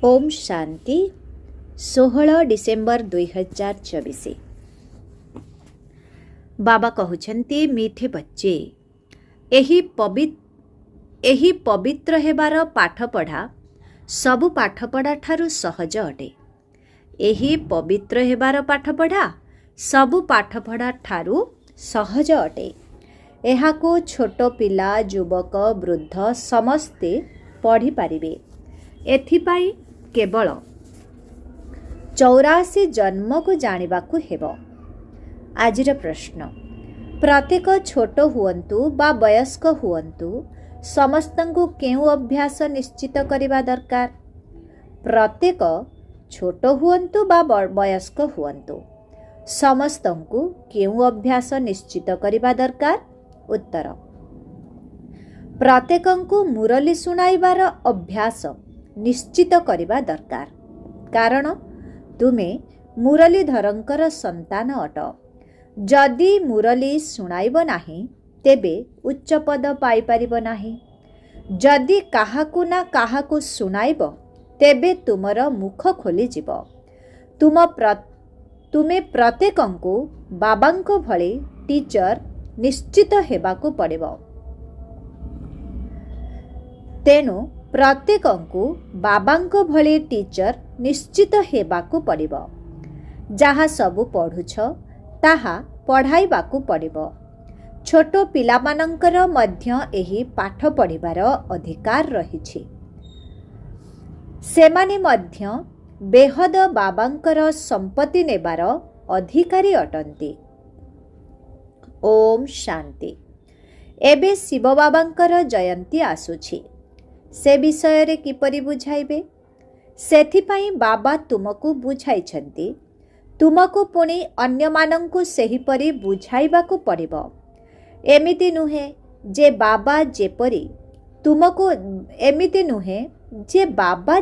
Om Shanti 16 December 2024। बाबा कहते मीठे बच्चे एही पवित्र हेबार पाठपढ़ा सबु पाठपढ़ा ठारू सहज अटे। एही पवित्र हेबार पाठपढ़ा सबु पाठपढ़ा ठारू सहज अटे। एहाको छोट पिला युवक वृद्ध समस्ते पढ़ी पारिबे। एथिपाई केवल 84 जन्म को जानिबाकु हेबो। आजिर प्रश्न, प्रत्येक छोट हुअन्तु बा वयस्क हुअन्तु समस्तंकु केउ अभ्यास निश्चित करिबा दरकार? प्रत्येक छोट हुअन्तु बा वयस्क हुअन्तु समस्तंकु केउ अभ्यास निश्चित करिबा दरकार? उत्तर, प्रत्येकंकु मुरली सुनाइबार अभ्यास निश्चित करिबा दरकार। कारण तुमे मुरलीधरंकर संतान अट। जदि मुरली सुनाइब नाही तेबे उच्च पद पाई परिब नाही। जदि काहाकु ना काहाकु सुनाइब तेबे तुमर मुख खोली जिव। तुमे प्रत्येकंकु बाबांको भଳି टीचर निश्चित हेबाकु पड़िबो। तेनु प्रत्येकंकु बाबांको भଳି टीचर निश्चित हेबाकु पड़िबो। जहा सबु पढ़ुछ ताहा पढ़ाइबाकु पड़िबो। छोट पिलामानंकर मध्य एही पाठ पढ़िबार अधिकार रहिछि। सेमाने मध्य बेहद बाबांकर संपत्ति नेबार अधिकारी अटंती। ओम शांति। एबे शिव बाबांकर जयंती आसुछि। से विषय रे किपरि बुझाइबे? सेथिपाई बाबा तुमको बुझाइछन्ति। तुमको पुणी अन्य मानंकु सेहिपरि बुझाइबाकु पड़िबो। एमिति नुहे जे बाबा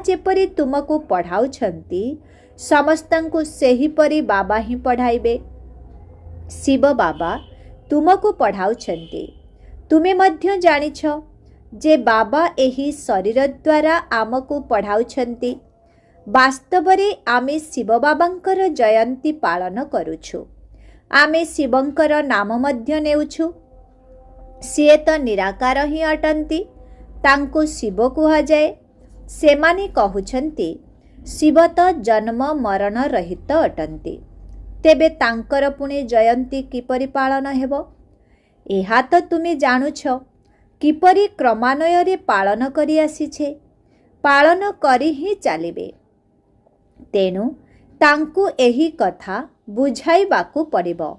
जेपरि तुमको पढ़ाउछन्ति समस्तंकु सेहिपरि बाबा ही पढ़ाइबे। शिव बाबा तुमको पढ़ाउछन्ति। तुमे मध्य जानिछ जे बाबा एही शरीर द्वारा आमको पढ़ाउछन्ति। वास्तवरे आमे शिव बाबांकर जयंती पालन करुछु। आमे शिवंकर नाम मध्य नेउछु। सिए तो निराकार ही अटंती, तांको शिव कुहा जाए। सेमाने कहुछन्ति शिव तो जन्म मरण रहित अटंती। तेबे तांकर पुणे जयंती किपरि पालन हेबो? एहा तो तुमे जानुछ किपरि क्रमान्वय रे पालन करि आसीछे। पालन करि ही चालिबे। तेनु तांकु एही कथा बुझाइबाकु पड़िबो।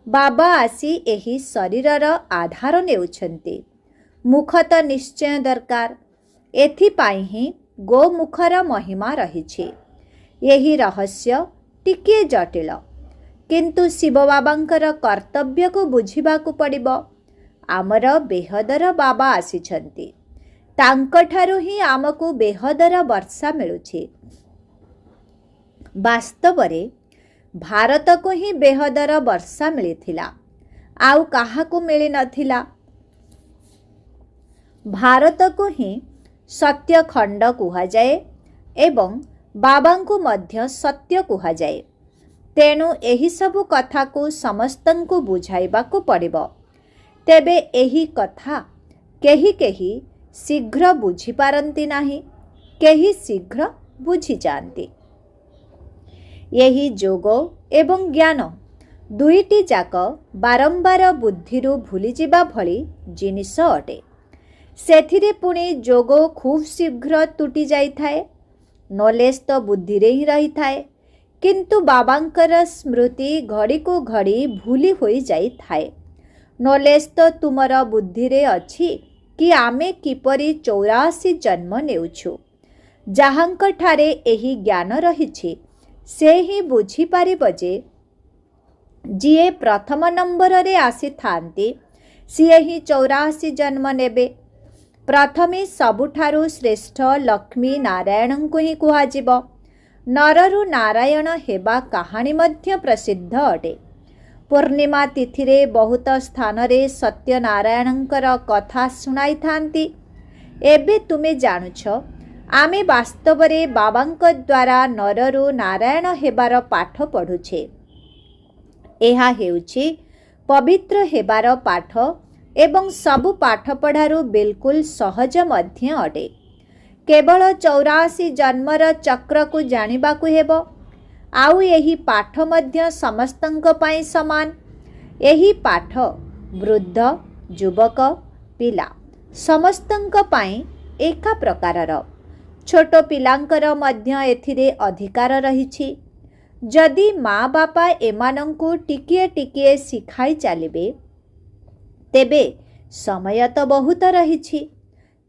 बाबा आसी एही शरीरर आधार नेउछन्ति। मुख तो निश्चय दरकार। एथिपाई ही गोमुखर महिमा रहिछि। एही रहस्य टिके जटिल, किंतु शिव बाबांकर कर्तव्य को बुझिबाकु पड़िबो। आमर बेहदर बाबा आसीछन्ति। तांकठारु ही आमको बेहदर वर्षा मिलुछि। वास्तवरे भारत को ही बेहदर वर्षा मिलिथिला, आउ काहाकु मिली नथिला। भारत को ही सत्य खंड कुहा जाए एवं बाबांकु मध्य सत्य कुहा जाए। तेणु एही सबु कथा को समस्तंकु बुझाइबाकु पड़िबो। तेबे एही कथा केही केही शीघ्र बुझी पारंती नाही, केही शीघ्र बुझी जाती। यही जोग एवं ज्ञान दुईटी जाक बारंबार बुद्धिरु भूली जिबा भली जिनिस अटे। सेथिरे पुणी जोग खूब शीघ्र तुटी जाई थाए। नॉलेज तो बुद्धि रे ही रही थाए, किंतु बाबांकर स्मृति घड़ी को घड़ी भूली होई जाई थाए। नॉलेज तो तुमर बुद्धि रे अछि कि आमे किपरि 84 जन्म नेउछु। जाहांक ठारे एही ज्ञान रहिछि से ही बुझी पारिब जे जिए प्रथम नंबर रे आसी थांती सिए ही 84 जन्म नेबे। प्रथमे सबुठारु श्रेष्ठ लक्ष्मी नारायण को ही कुहाजिब। नररु नारायण हेबा कहानी मध्य प्रसिद्ध अटे। पूर्णिमा तिथि रे बहुत स्थान रे सत्यनारायणंकर कथा सुनाई थांती। एबे तुमे जानुछ आमे वास्तवरे बाबांक द्वारा नररु नारायण हेबार पाठ पढ़ुछे। एहा हेउछि पवित्र हेबार पाठ एवं सबु पाठ पढ़ारु बिल्कुल सहज मध्य अटे। केवल 84 जन्मर चक्र को जानिबाकु हेबो। आउ एही पाठ मध्य समस्तंक पई समान। एही पाठ वृद्ध युवक पिला समस्तंक पई एका प्रकारर। छोट पिलांकर मध्य एथिरे अधिकार रहिछि। जदि माँ बापा एमानंकु टिकिए टिकिए सिखाई चलिबे तेबे समय तो बहुत रहिछि।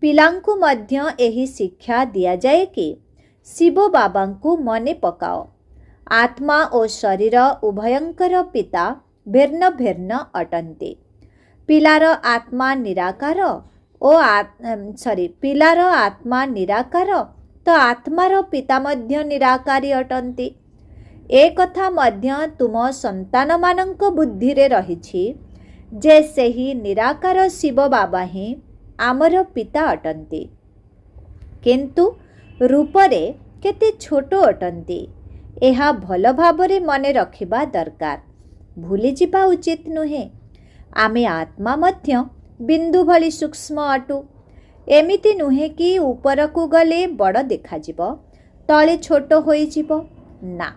पिलांकु मध्य एही शिक्षा दिया जाए कि शिव बाबांकु मने पकाओ। आत्मा और शरीर उभयंकर पिता भिन्न भिन्न अटन्ते। पिलार आत्मा निराकार पिलार आत्मा निराकार तो आत्मार पिता मध्य निराकारी अटन्ते। ए कथा मध्य तुम संतान मानंक बुद्धि रे रहिछि जे सेही निराकार शिव बाबा ही आमर पिता अटन्ते, किंतु रूपरे केते छोट अटन्ते। एहा भल भाबरे मने रखिबा दरकार। भूली जिबा उचित नुहे। आमे आत्मा मध्य बिंदु भली सूक्ष्म अटु। एमिति नुहे कि ऊपरकु गले बड़ देखा जिवो, तले छोट होई जिवो ना,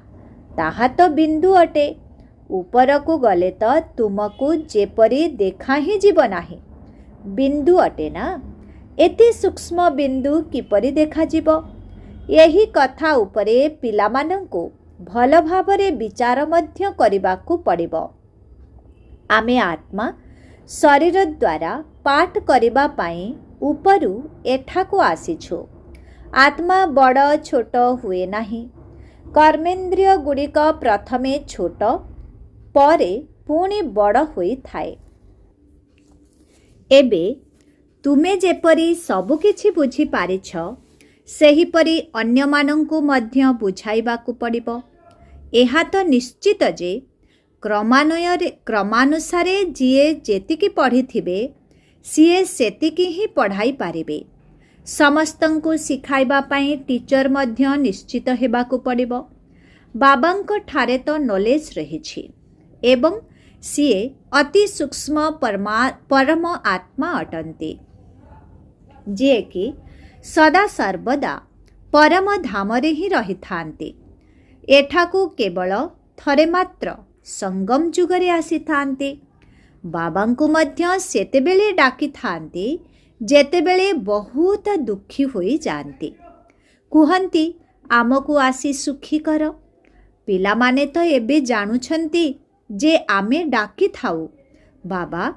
ताहा तो बिंदु अटे। ऊपरकु गले तो तुमकु जेपरी देखा ही जीव नाही, बिंदु अटे ना। एते सूक्ष्म बिंदु किपरि देखा जीव? यही कथा उपरे पिलामानंकु भल भावरे विचार मध्य करिबाकु पड़िबो। आमे आत्मा शरीर द्वारा पाठ करिबा पाई उपरु एठाकु आसीछु। आत्मा बड़ छोट हुए नाही। कर्मेंद्रिय गुड़िक प्रथमे छोट परे पुणी बड़ होई थाए। एबे तुमे जेपरी सबु किछि बुझी पारिछ सेहीपरि अन्यमानंकु मध्य बुझाइबाकु पड़िबो। एहा तो निश्चित जे क्रमानुसारे जिए जेतिकी पढ़िथिबे सीए सेतिकी ही पढ़ाई पारिबे। समस्तंकु सिखाइबा पाई टीचर मध्य निश्चित हेबाकु पड़िबो। बाबांक ठारे तो नॉलेज रहिछि एवं सीए अति सूक्ष्म परम आत्मा अटन्ते, जे कि सदा सर्वदा परम धामरे ही रही थांते। एठाकु केवल थरे मात्र संगम जुगरे आसी थांते। बाबांकु मध्य सेतेबेले डाकी थांते जेतेबेले बहुत दुखी होई जानते। कुहंती आमकु आसी सुखी कर। पिला माने तो एबे जानुछंती जे आमे डाकी थाउ, बाबा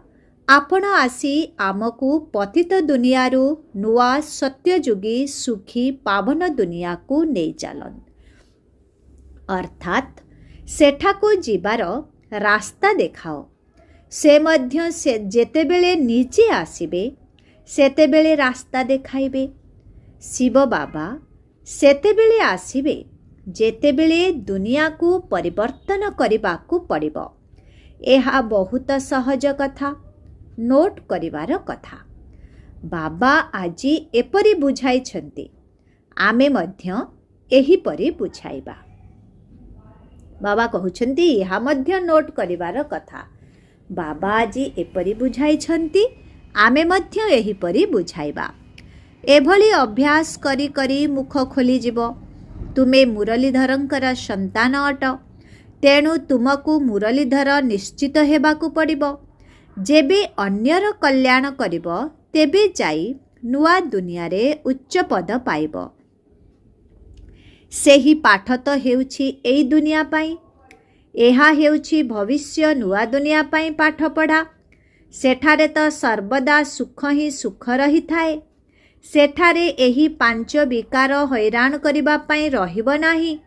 आपण आसी आमकु पतित दुनियारू नुआ सत्ययुगी सुखी पावन दुनिया को नहीं चलन। अर्थात सेठाकु जीवार रास्ता देखाओ। से मध्य से जेतेबेले निजे आसीबे सेतेबेले रास्ता देखाइबे। शिव बाबा सेतेबेले आसीबे जेतेबेले दुनिया को परिवर्तन करिबाकु पड़िबो। एहा बहुत सहज कथा, नोट करिवार कथा। बाबा आजी एपरि बुझाइछन्ति, आमे मध्य एहिपरि बुझाइबा। बाबा कहउछन्ति एहा मध्य नोट करिवार कथा। बाबा आजी एपरि बुझाइछन्ति, आमे मध्य एहिपरि बुझाइबा। एभली अभ्यास करी करी मुख खोली जिवो। तुमे मुरलीधरंकर संतान अट, तेणु तुमकु मुरलीधर निश्चित हेबाकु पड़िबो। जेबे अन्यर कल्याण करिब तेबे जाई नुआ दुनिया रे उच्च पद पाइब। सेही पाठ तो हेउछि एई दुनिया पाई। एहा हेउछि भविष्य नुआ दुनिया पाई पाठ पढ़ा। सेठारे तो सर्वदा सुख ही सुख रही थाए। सेठारे एही पांच विकार हैरान करिबा पाई रहिब नाही।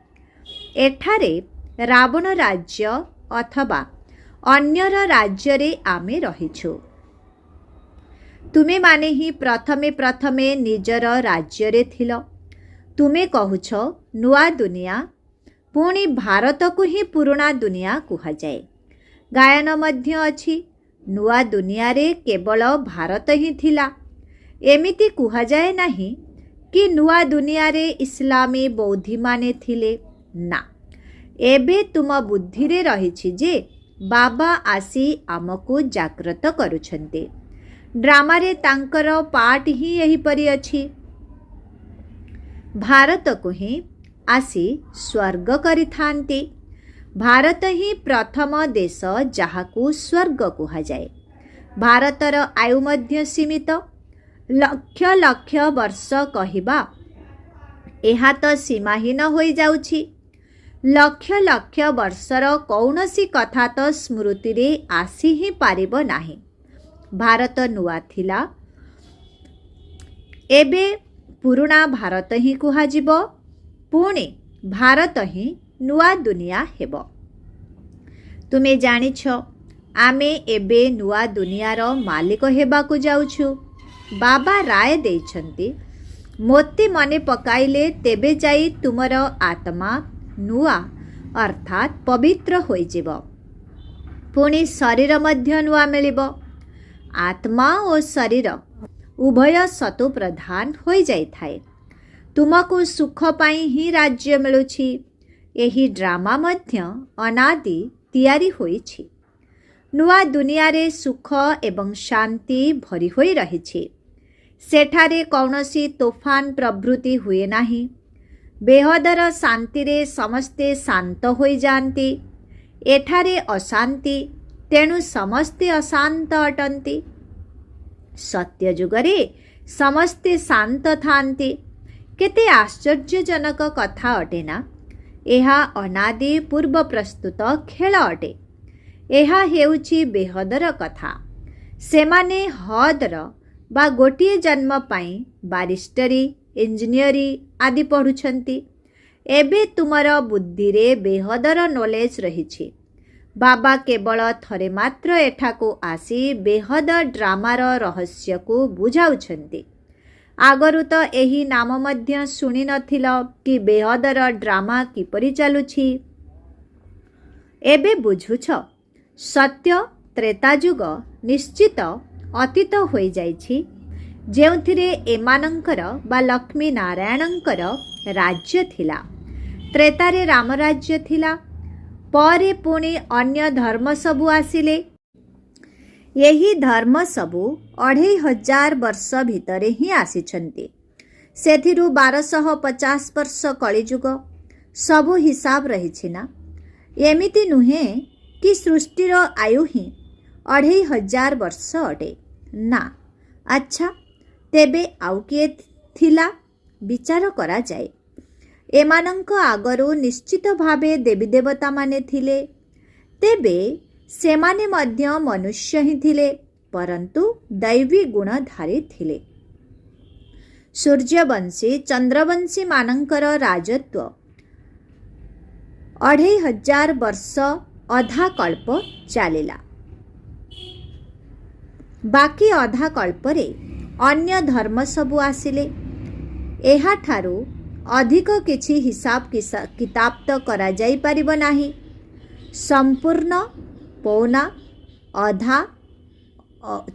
एठारे रावण राज्य अथवा अन्यर राज्य रे आमे रहिछु। तुमे माने ही प्रथमे प्रथमे निजर राज्य रे थिलो। तुमे कहुछ नुआ दुनिया, पुणी भारत को ही पुराना दुनिया कुहा जाए। गायन मध्य अछि नुआ दुनिया रे केवल भारत ही थिला एमिति कुहा जाए नाही, कि नुआ दुनिया रे इस्लामी बौद्धि माने थिले ना। एबे तुम बुद्धि रे रहिछि जे बाबा आसी आमको जागृत करुछन्ते। ड्रामा रे तांकर पार्ट ही यही परि अछि। भारत को ही आसी स्वर्ग करिथान्ते। भारत ही प्रथम देश जहाकू स्वर्ग कुहा जाए। भारतर आयु मध्य सीमित। लक्ष लक्ष वर्ष कहिबा एहा तो सीमाहीन होई जाउछि। लक्ष लक्ष वर्षर कौनसी कथा तो स्मृति रे आसी ही पारिब नाही। भारत नुआ थिला, एबे पुरुणा भारत ही कुहाजिब, पुणे भारत ही नुआ दुनिया हेब। तुमे जानिछ आमे एबे नुआ दुनियार मालिक हेबाकू जाउछु। बाबा राय देइछन्ति, मोते मने पकाइले तेबे जाई तुमर आत्मा नुआ अर्थात पवित्र होइजिब। पुणी शरीर मध्य नुआ मिलिब। आत्मा और शरीर उभय सतो प्रधान होई जाई थाए। तुमको सुख पाई ही राज्य मिलुछि। एही ड्रामा मध्य अनादि तियारी होइछि। नुआ दुनिया रे सुख एवं शांति भरी होई रहिछि। सेठारे कौनसी तोफान प्रभृति हुए नाही। बेहदर शांति रे समस्ते शांत होई जान्ति। एठारे अशांति, तेणु समस्ते अशांत अटन्ति। सत्य जुगरे समस्ते शांत थान्ति। केते आश्चर्यजनक कथा अटेना। एहा अनादि पूर्व प्रस्तुत खेल अटे। एहा हेउछि बेहदर कथा। सेमाने हदर बा गोटिए जन्म पाई बारिस्टरी, इंजीनियरी आदि पढ़ुछन्ति। एबे तुमर बुद्धि रे बेहदर नॉलेज रहिछि। बाबा केवल थरे मात्र एठाको आसी बेहद ड्रामार रहस्य को बुझाउछन्ति। आगरु तो एही नाम मध्य सुनि नथिल कि बेहदर ड्रामा किपरि चालुछि। एबे बुझुछ सत्य त्रेता जुग निश्चित अतीत होई जाइछि, जेउथिरे एमानंकर बा लक्ष्मी नारायणंकर राज्य थिला। त्रेतारे राम राज्य थिला। परे पुणी अन्य धर्म सबु आसिले। यही धर्म सबु 2500 वर्ष भितरे ही आसिछन्ति। सेथिरु 1250 वर्ष कलिजुग सबु हिसाब रहिछि ना। एमिति नुहे कि सृष्टिर आयु ही 2500 वर्ष अटे ना। अच्छा, तेबे आउ किए थिला विचार करा जाए। एमानंक आगरु निश्चित भावे देवी देवता माने थिले। तेबे सेमाने मध्य मनुष्य ही थिले, परंतु दैवी गुणधारी थिले। सूर्यवंशी चंद्रवंशी मानंकर राजत्व 2500 वर्ष अधा कल्प चलिला। बाकी अधा कल्परे अन्य धर्म सबु आसिले। एहा ठारू अधिक किछि हिसाब किताब तो करा जाई परिबो नाही। संपूर्ण, पौना, अधा,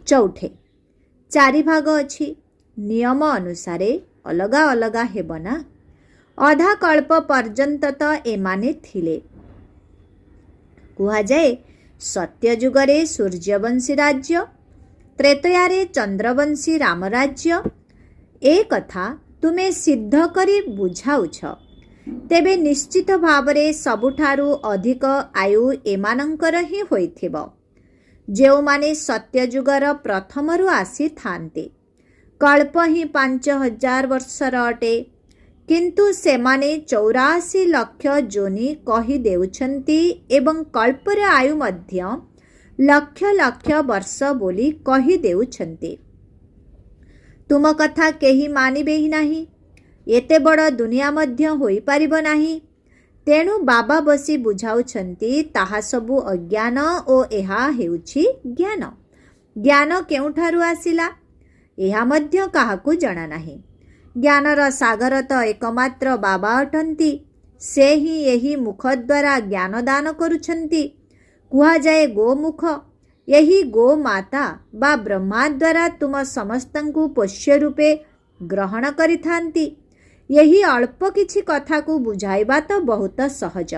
चौथे 4 भाग अछि। नियम अनुसारे अलगा अलगा हेबना। अधा कल्प पर्यंत तो एमाने थिले। कुहा जाए सत्य जुगरे सूर्यवंशी राज्य, त्रेतयारे चंद्रवंशी रामराज्य। ए कथा तुमे सिद्ध करी बुझाउछ। तेबे निश्चित भावरे सबुठारु अधिक आयु एमानंकर ही होइथिबो, जेउमाने सत्य जुगर प्रथमरु आसी थान्ते। कल्प ही 5000 वर्षर अटे, किंतु सेमाने 84 लक्ष जोनि कही देउछन्ति एवं कल्पर आयु मध्य लक्ष लक्ष वर्ष बोली कही देउछन्ति। तुम कथा केही मानिबे ही नाही। एते बड़ दुनिया मध्य होई पारिबो नाही। तेणु बाबा बसी बुझाउछन्ति ताहा सबु अज्ञान ओ एहा हेउछि ज्ञान। ज्ञान केउठारु आसिला एहा मध्य काहाकू जणा नाही। ज्ञानर सागर तो एकमात्र बाबा अटन्ति। से ही एही मुख द्वारा ज्ञान दान करुछन्ति। कुहा जाए गोमुख। यही गो माता बा ब्रह्मा द्वारा तुम समस्तंकु पोष्य रूपे ଗ୍ରହଣ କରିଥାନ୍ତି। ଏହି ଅଳ୍ପ କିଛି କଥାକୁ ବୁଝାଇବା ତ ବହୁତ ସହଜ,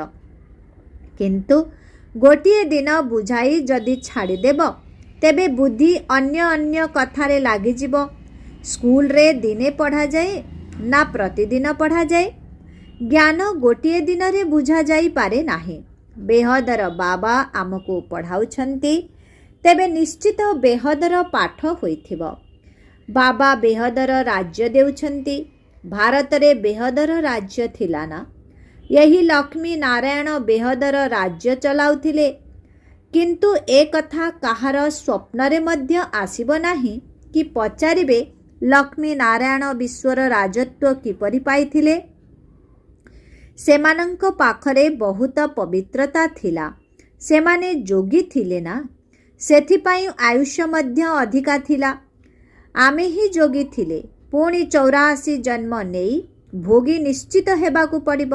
କିନ୍ତୁ ଗୋଟିଏ ଦିନ ବୁଝାଇ ଯଦି ଛାଡ଼ିଦେବ ତେବେ ବୁଦ୍ଧି ଅନ୍ୟ କଥାରେ ଲାଗିଯିବ। ସ୍କୁଲରେ ଦିନେ ପଢ଼ାଯାଏ ନା ପ୍ରତିଦିନ ପଢ଼ାଯାଏ? ଜ୍ଞାନ ଗୋଟିଏ ଦିନରେ ବୁଝାଯାଇପାରେ ନାହିଁ। ବେହଦର ବାବା ଆମକୁ ପଢ଼ାଉଛନ୍ତି, ତେବେ ନିଶ୍ଚିତ ବେହଦର ପାଠ ହୋଇଥିବ। ବାବା ବେହଦର ରାଜ୍ୟ ଦେଉଛନ୍ତି। ଭାରତରେ ବେହଦର ରାଜ୍ୟ ଥିଲା ନା? ଏହି ଲକ୍ଷ୍ମୀ ନାରାୟଣ ବେହଦର ରାଜ୍ୟ ଚଲାଉଥିଲେ। କିନ୍ତୁ ଏ କଥା କାହାର ସ୍ୱପ୍ନରେ ମଧ୍ୟ ଆସିବ ନାହିଁ କି ପଚାରିବେ ଲକ୍ଷ୍ମୀ ନାରାୟଣ ବିଶ୍ୱର ରାଜତ୍ୱ କିପରି ପାଇଥିଲେ? ସେମାନଙ୍କ ପାଖରେ ବହୁତ ପବିତ୍ରତା ଥିଲା। ସେମାନେ ଯୋଗୀ ଥିଲେ ନା, ସେଥିପାଇଁ ଆୟୁଷ ମଧ୍ୟ ଅଧିକା ଥିଲା। ଆମେ ହିଁ ଯୋଗୀ ଥିଲେ। ପୁଣି 84 ଜନ୍ମ ନେଇ ଭୋଗୀ ନିଶ୍ଚିତ ହେବାକୁ ପଡ଼ିବ।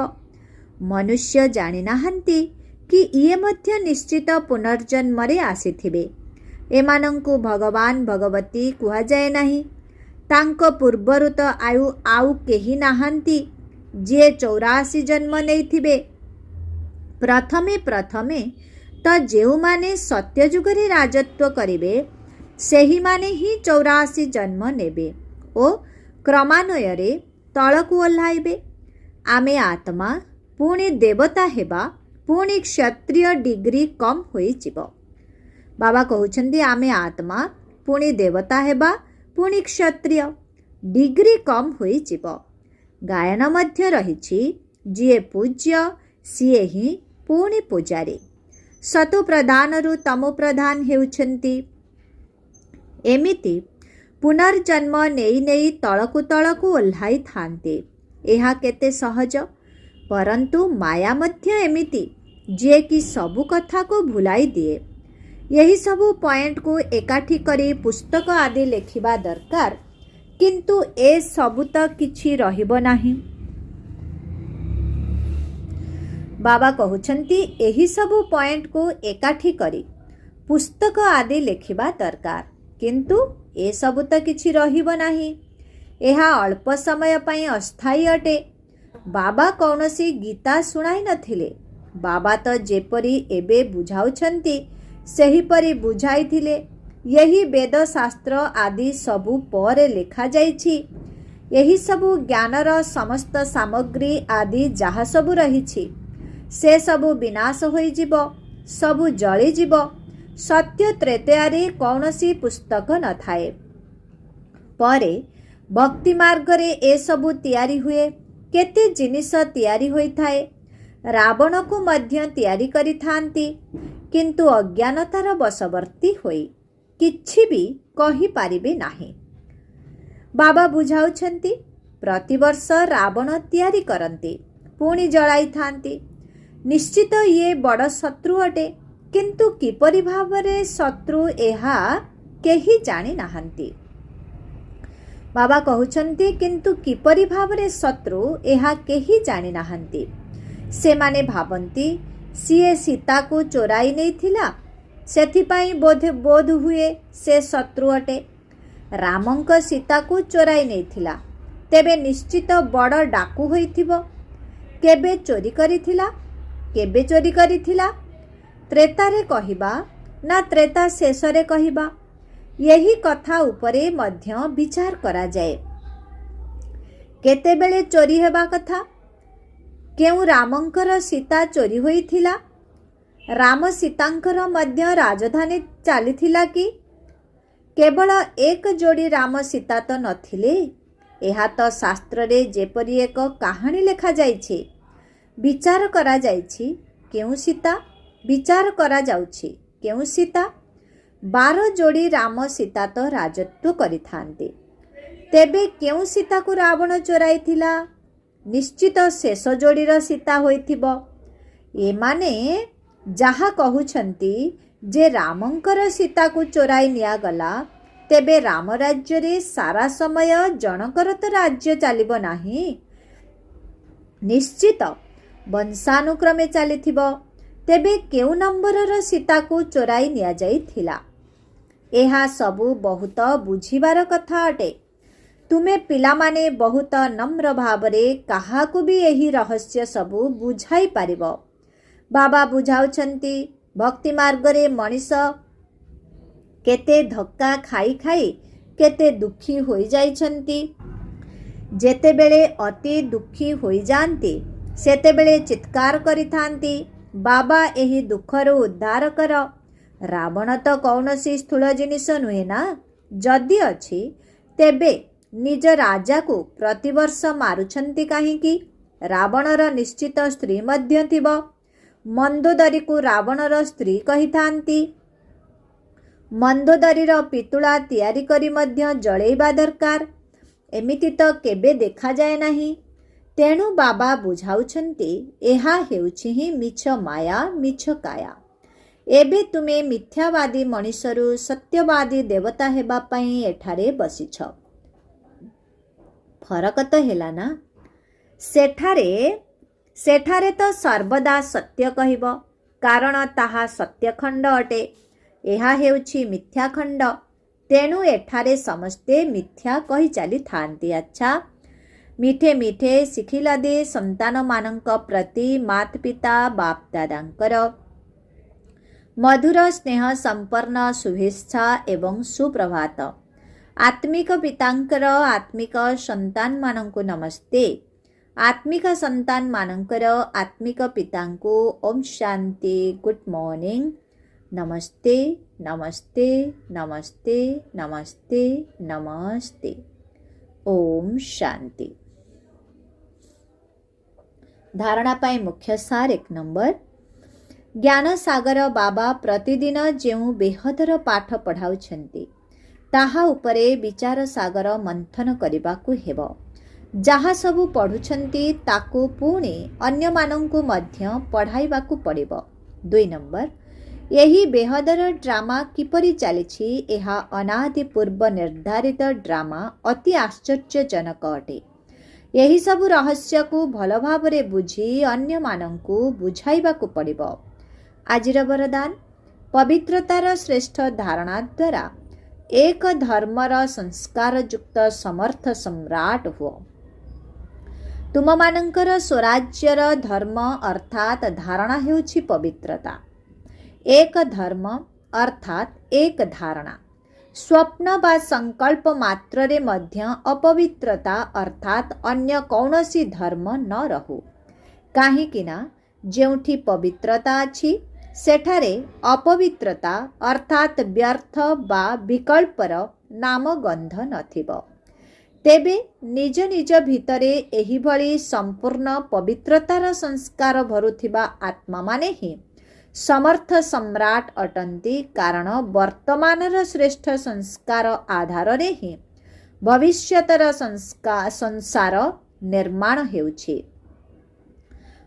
ମନୁଷ୍ୟ ଜାଣିନାହାନ୍ତି କି ଇଏ ମଧ୍ୟ ନିଶ୍ଚିତ ପୁନର୍ଜନ୍ମରେ ଆସିଥିବେ। ଏମାନଙ୍କୁ ଭଗବାନ ଭଗବତୀ କୁହାଯାଏ ନାହିଁ। ତାଙ୍କ ପୂର୍ବରୁ ତ ଆଉ କେହି ନାହାନ୍ତି ଯିଏ 84 ଜନ୍ମ ନେଇଥିବେ। ପ୍ରଥମେ ତ ଯେଉଁମାନେ ସତ୍ୟଯୁଗରେ ରାଜତ୍ୱ କରିବେ ସେହିମାନେ ହିଁ 84 ଜନ୍ମ ନେବେ ଓ କ୍ରମାନ୍ୱୟରେ ତଳକୁ ଓହ୍ଲାଇବେ। ଆମେ ଆତ୍ମା, ପୁଣି ଦେବତା ହେବା, ପୁଣି କ୍ଷତ୍ରିୟ ଡିଗ୍ରୀ କମ୍ ହୋଇଯିବ। ବାବା କହୁଛନ୍ତି ଆମେ ଆତ୍ମା, ପୁଣି ଦେବତା ହେବା, ପୁଣି କ୍ଷତ୍ରିୟ, ଡିଗ୍ରୀ କମ୍ ହୋଇଯିବ। ଗାୟନ ମଧ୍ୟ ରହିଛି, ଯିଏ ପୂଜ୍ୟ ସିଏ ହିଁ ପୁଣି ପୂଜାରୀ। ସତୁ ପ୍ରଧାନରୁ ତମୁ ପ୍ରଧାନ ହେଉଛନ୍ତି। ଏମିତି ପୁନର୍ଜନ୍ମ ନେଇ ନେଇ ତଳକୁ ଓହ୍ଲାଇଥାନ୍ତି। ଏହା କେତେ ସହଜ। ପରନ୍ତୁ ମାୟା ମଧ୍ୟ ଏମିତି, ଯିଏକି ସବୁ କଥାକୁ ଭୁଲାଇ ଦିଏ। ଏହି ସବୁ ପଏଣ୍ଟକୁ ଏକାଠି କରି ପୁସ୍ତକ ଆଦି ଲେଖିବା ଦରକାର, କିନ୍ତୁ ଏ ସବୁ ତ କିଛି ରହିବ ନାହିଁ। ବାବା କହୁଛନ୍ତି ଏହି ସବୁ ପଏଣ୍ଟକୁ ଏକାଠି କରି ପୁସ୍ତକ ଆଦି ଲେଖିବା ଦରକାର, କିନ୍ତୁ ଏସବୁ ତ କିଛି ରହିବ ନାହିଁ। ଏହା ଅଳ୍ପ ସମୟ ପାଇଁ ଅସ୍ଥାୟୀ ଅଟେ। ବାବା କୌଣସି ଗୀତା ଶୁଣାଇ ନଥିଲେ। ବାବା ତ ଯେପରି ଏବେ ବୁଝାଉଛନ୍ତି ସେହିପରି ବୁଝାଇଥିଲେ। ଏହି ବେଦଶାସ୍ତ୍ର ଆଦି ସବୁ ପରେ ଲେଖାଯାଇଛି। ଏହି ସବୁ ଜ୍ଞାନର ସମସ୍ତ ସାମଗ୍ରୀ ଆଦି ଯାହା ସବୁ ରହିଛି ସେସବୁ ବିନାଶ ହୋଇଯିବ, ସବୁ ଜଳିଯିବ। ସତ୍ୟ ତ୍ରେତୟାରେ କୌଣସି ପୁସ୍ତକ ନଥାଏ। ପରେ ଭକ୍ତି ମାର୍ଗରେ ଏସବୁ ତିଆରି ହୁଏ। କେତେ ଜିନିଷ ତିଆରି ହୋଇଥାଏ। ରାବଣକୁ ମଧ୍ୟ ତିଆରି କରିଥାନ୍ତି, କିନ୍ତୁ ଅଜ୍ଞାନତାର ବଶବର୍ତ୍ତୀ ହୋଇ କିଛି ବି କହିପାରିବେ ନାହିଁ। ବାବା ବୁଝାଉଛନ୍ତି ପ୍ରତିବର୍ଷ ରାବଣ ତିଆରି କରନ୍ତି, ପୁଣି ଜଳାଇଥାନ୍ତି। ନିଶ୍ଚିତ ଇଏ ବଡ଼ ଶତ୍ରୁ ଅଟେ, କିନ୍ତୁ କିପରି ଭାବରେ ଶତ୍ରୁ ଏହା କେହି ଜାଣିନାହାନ୍ତି। ବାବା କହୁଛନ୍ତି କିନ୍ତୁ କିପରି ଭାବରେ ଶତ୍ରୁ ଏହା କେହି ଜାଣିନାହାନ୍ତି। ସେମାନେ ଭାବନ୍ତି ସିଏ ସୀତାକୁ ଚୋରାଇ ନେଇଥିଲା, ସେଥିପାଇଁ ବୋଧ ହୁଏ ସେ ଶତ୍ରୁ ଅଟେ। ରାମଙ୍କ ସୀତାକୁ ଚୋରାଇ ନେଇଥିଲା, ତେବେ ନିଶ୍ଚିତ ବଡ଼ ଡାକୁ ହୋଇଥିବ। କେବେ ଚୋରି କରିଥିଲା? ତ୍ରେତାରେ କହିବା ନା ତ୍ରେତା ଶେଷରେ କହିବା, ଏହି କଥା ଉପରେ ମଧ୍ୟ ବିଚାର କରାଯାଏ। କେତେବେଳେ ଚୋରି ହେବା କଥା? କେଉଁ ରାମଙ୍କର ସୀତା ଚୋରି ହୋଇଥିଲା? ରାମ ସୀତାଙ୍କର ମଧ୍ୟ ରାଜଧାନୀ ଚାଲିଥିଲା କି? କେବଳ ଏକ ଯୋଡ଼ି ରାମ ସୀତା ତ ନଥିଲେ। ଏହା ତ ଶାସ୍ତ୍ରରେ ଯେପରି ଏକ କାହାଣୀ ଲେଖାଯାଇଛି। ବିଚାର କରାଯାଇଛି କେଉଁ ସୀତା? ବିଚାର କରାଯାଉଛି କେଉଁ ସୀତା? 12 ଯୋଡ଼ି ରାମ ସୀତା ତ ରାଜତ୍ୱ କରିଥାନ୍ତି। ତେବେ କେଉଁ ସୀତାକୁ ରାବଣ ଚୋରାଇଥିଲା? ନିଶ୍ଚିତ ଶେଷ ଯୋଡ଼ିର ସୀତା ହୋଇଥିବ। ଏମାନେ ଯାହା କହୁଛନ୍ତି ଯେ ରାମଙ୍କର ସୀତାକୁ ଚୋରାଇ ନିଆଗଲା, ତେବେ ରାମ ରାଜ୍ୟରେ ସାରା ସମୟ ଜଣଙ୍କର ତ ରାଜ୍ୟ ଚାଲିବ ନାହିଁ। ନିଶ୍ଚିତ ବଂଶାନୁକ୍ରମେ ଚାଲିଥିବ। ତେବେ କେଉଁ ନମ୍ବରର ସୀତାକୁ ଚୋରାଇ ନିଆଯାଇଥିଲା? ଏହା ସବୁ ବହୁତ ବୁଝିବାର କଥା ଅଟେ। तुमे पिलामाने बहुत नम्र भावरे काहाकु भी यही रहस्य सबु बुझाई पारिबो। बाबा बुझाउछन्ति भक्ति मार्गरे मनीष केते धक्का खाई खाई केते दुखी होई जाइछन्ति। जेतेबेले अति दुखी होई जान्ति सेतेबेले चित्कार करिथान्ति, बाबा एही दुखरु उद्धार कर। रावण तो कौनसी स्थूल जिनिस नुहे ना, जदि अछि तेबे निज राजा को प्रतिवर्ष मारुछन्ति काहींकि? रावणर निश्चित स्त्री मध्य थिब। मंदोदरी को रावणर स्त्री कहिथान्ति। मंदोदरीर पितुला तैयारी करी मध्य जळेइबा दरकार, एमिति तो केबे देखा जाए नाही। तेणु बाबा बुझाउछन्ति एहा हेउछि ही मिछ माया मिछ काया। एबे तुमे मिथ्यावादी मनीषरु सत्यवादी देवता हेबा पई एठारे बसिछ। फरक तो हेला ना। सेठारे तो सर्वदा सत्य कहिब, कारण ताहा सत्यखंड अटे। एहा हेउछि मिथ्याखंड। तेणु एठारे समस्ते मिथ्या कहि चली थांती। अच्छा, मिठे मिठे शिखिला दे संतान मानक प्रति मात पिता बाप दादांकर मधुर स्नेह संपन्न शुभेच्छा एवं सुप्रभात। आत्मिक पितांकर आत्मिक संतान मानंकु नमस्ते। आत्मिक संतान मानंकर आत्मिक पितांकु ओम शांति, गुड मॉर्निंग, नमस्ते नमस्ते नमस्ते नमस्ते नमस्ते, ओम शांति। धारणा पाई मुख्य सार 1 नंबर, ज्ञान सागर बाबा प्रतिदिन जेउ बेहदर पाठ पढ़ाउछन्ति ताहा उपरे विचार सागर मंथन करिबाकु हेबो। जहा सबु पढ़ुछन्ति ताकु पुणी अन्य मानंकु मध्य पढ़ाइबाकु पड़िबो। 2 नंबर, यही बेहदर ड्रामा किपरि चलिछि एहा अनादि पूर्व निर्धारित ड्रामा अति आश्चर्यजनक अटे। यही सबु रहस्य को भल भावरे बुझी अन्य मानंकु बुझाइबाकु पड़िबो। आजिर वरदान, पवित्रतार श्रेष्ठ धारणा द्वारा एक धर्मर संस्कार युक्त समर्थ सम्राट हुओ। तुम मानंकर स्वराज्यर धर्म अर्थात धारणा हेउछि पवित्रता। एक धर्म अर्थात एक धारणा। स्वप्न बा संकल्प मात्र रे मध्य अपवित्रता अर्थात अन्य कौनसी धर्म न रहु। काहीकिना जेउठी पवित्रता अछि सेठारे अपवित्रता अर्थात व्यर्थ बा विकल्पर नाम गंध नथिबो। तेबे निज निज भितरे एही भली संपूर्ण पवित्रतार संस्कार भरुथिबा आत्मा माने ही समर्थ सम्राट अटंती, कारण वर्तमानर श्रेष्ठ संस्कार आधार रे ही भविष्यतर संसार निर्माण हेउछि।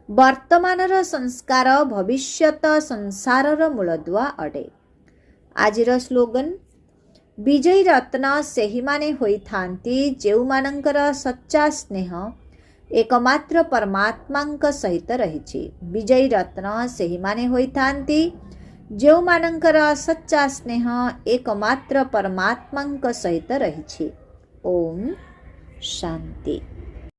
वर्तमानर संस्कार भविष्यत संसारर मूलदुआ अटे। आजिर स्लोगन, विजयी रत्न सेही माने होई थांती जेउ मानंकर सच्चा स्नेह एकमात्र परमात्मांक सहित रहिछि। विजयी रत्न सेही माने होई थांती जेउ मानंकर सच्चा स्नेह एकमात्र परमात्मांक सहित रहिछि। ओम शांति।